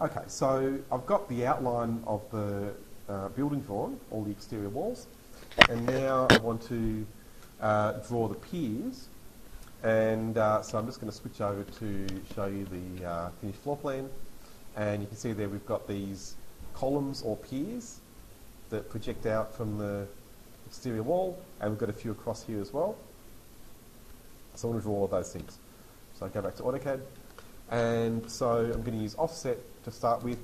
Okay, so I've got the outline of the building drawn, all the exterior walls, and now I want to draw the piers, and so I'm just going to switch over to show you the finished floor plan, and you can see there we've got these columns or piers that project out from the exterior wall, and we've got a few across here as well. So I want to draw all of those things. So I go back to AutoCAD, and so I'm going to use offset to start with,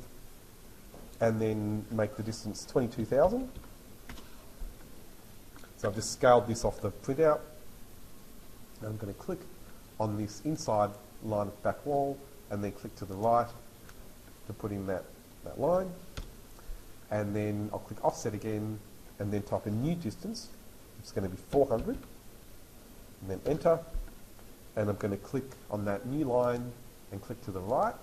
and then make the distance 22,000. So I've just scaled this off the printout, and I'm going to click on this inside line of back wall, and then click to the right to put in that line, and then I'll click offset again, and then type a new distance. It's going to be 400, and then enter, and I'm going to click on that new line and click to the right,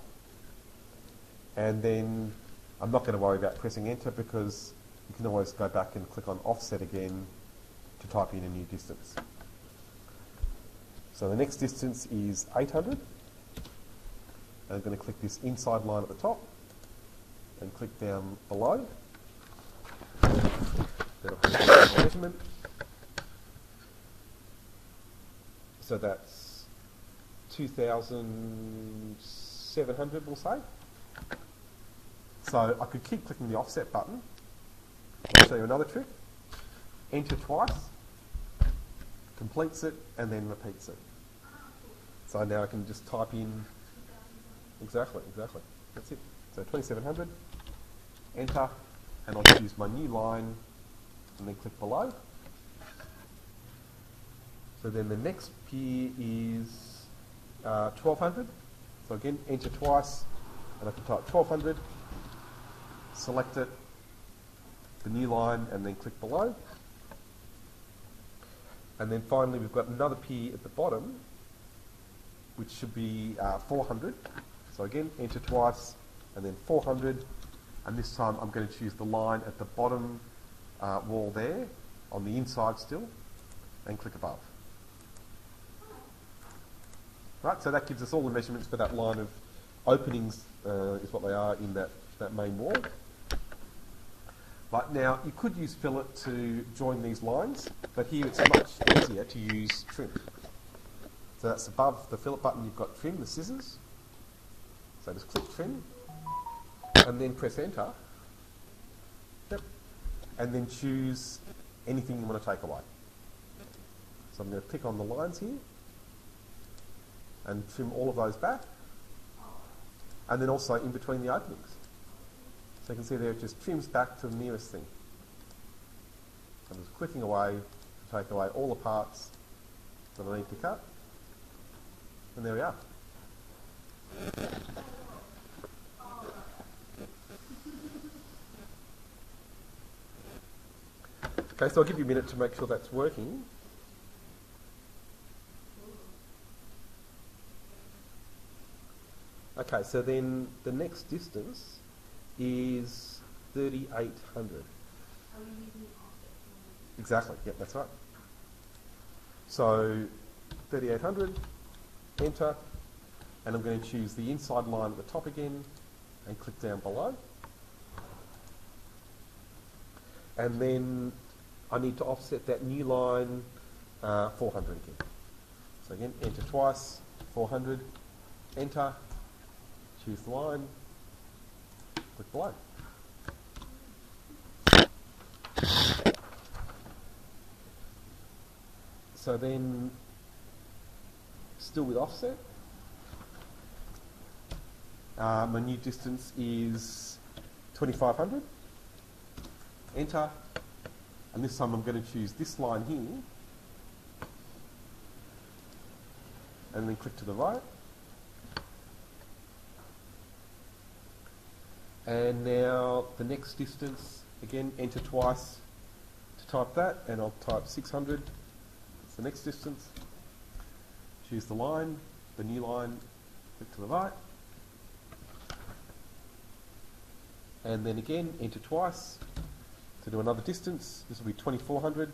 and then I'm not going to worry about pressing enter because you can always go back and click on offset again to type in a new distance. So the next distance is 800, and I'm going to click this inside line at the top and click down below. Then I'll click the measurement. So that's 2,700, we'll say. So I could keep clicking the offset button. I'll show you another trick. Enter twice, completes it, and then repeats it. So now I can just type in, exactly, that's it. So 2,700, enter, and I'll choose my new line, and then click below. So then the next pier is 1,200. So again, enter twice, and I can type 1,200, select it, the new line, and then click below. And then finally we've got another pier at the bottom, which should be 400. So again, enter twice, and then 400, and this time I'm going to choose the line at the bottom wall there, on the inside still, and click above. Right, so that gives us all the measurements for that line of openings, is what they are in that main wall. Right, now you could use fillet to join these lines, but here it's much easier to use trim. So that's above the fillet button, you've got trim, the scissors. So just click trim, and then press enter. Yep. And then choose anything you want to take away. So I'm going to pick on the lines here, and trim all of those back, and then also in between the openings. So you can see there it just trims back to the nearest thing. I'm just clicking away to take away all the parts that I need to cut, and there we are. Okay, so I'll give you a minute to make sure that's working. Okay, so then the next distance is 3,800. Exactly, yep, that's right. So 3,800, enter, and I'm going to choose the inside line at the top again and click down below. And then I need to offset that new line 400 again. So again, enter twice, 400, enter, choose the line, click below. So then, still with offset, my new distance is 2,500, enter, and this time I'm going to choose this line here, and then click to the right. And now the next distance, again, enter twice to type that, and I'll type 600. That's the next distance. Choose the line, the new line, click to the right. And then again, enter twice to do another distance. This will be 2,400.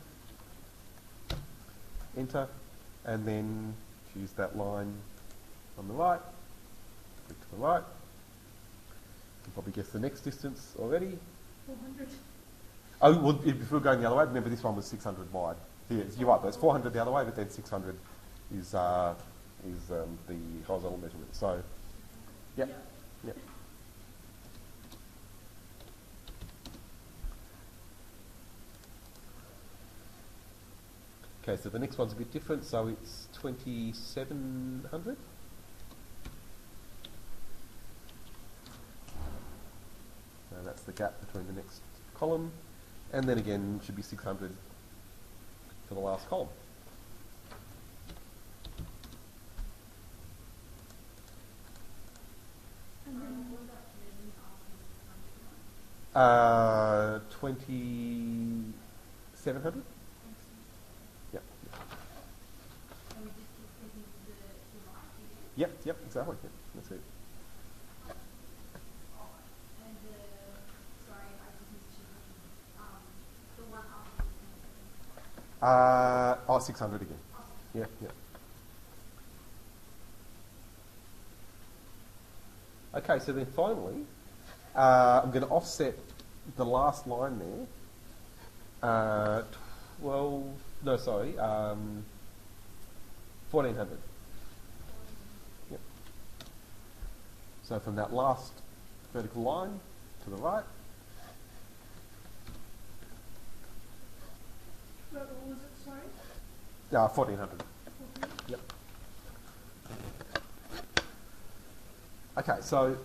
Enter, and then choose that line on the right, click to the right. probably guess the next distance already. 400. Oh, well, if we're going the other way, remember this one was 600 wide. Here, you're right, there's 400 the other way, but then 600 is the horizontal measurement. So, yep, yep. Okay, so the next one's a bit different, so it's 2700. So that's the gap between the next column, and then again should be 600 for the last column. And then what about 2700. Yep. and we just keep taking the right here. Yep, exactly. Yep, that's it. And sorry, I just missed you. The one after this 600 again. Yeah, yeah. Okay, so then finally, I'm going to offset the last line there. 1400. Yep. So from that last vertical line to the right, What was it, sorry? 1400. Yep. Okay, so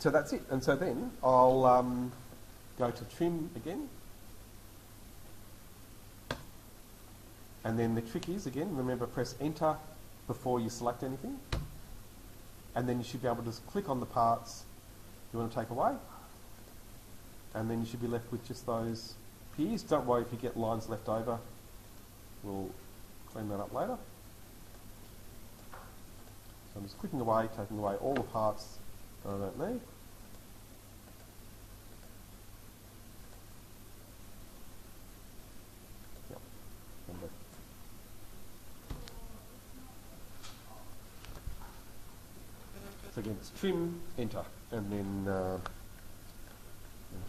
that's it. And so then I'll go to trim again. And then the trick is, again, remember, press enter before you select anything. And then you should be able to just click on the parts you want to take away. And then you should be left with just those piers. Don't worry if you get lines left over. We'll clean that up later. So I'm just clicking away, taking away all the parts that I don't need. Yep. So again, it's trim, enter, and then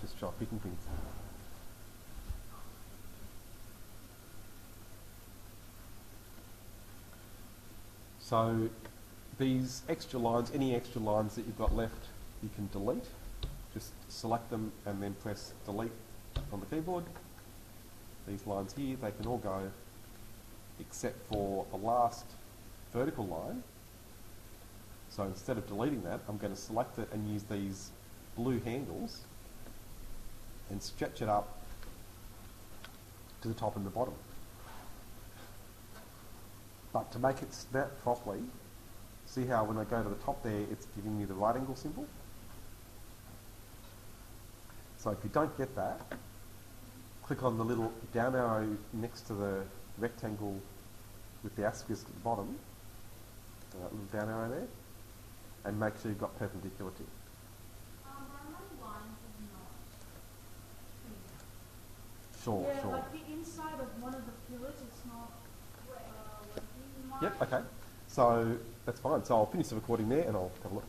just try picking things. So these extra lines, any extra lines that you've got left, you can delete. Just select them and then press delete on the keyboard. These lines here, they can all go except for the last vertical line. So instead of deleting that, I'm going to select it and use these blue handles and stretch it up to the top and the bottom. But to make it snap properly, see how when I go to the top there, it's giving me the right angle symbol? So if you don't get that, click on the little down arrow next to the rectangle with the asterisk at the bottom, that little down arrow there, and make sure you've got perpendicularity. Sure, Yeah, sure. like the inside of one of the pillars, it's not working. Yep, okay. So that's fine. So I'll finish the recording there and I'll have a look.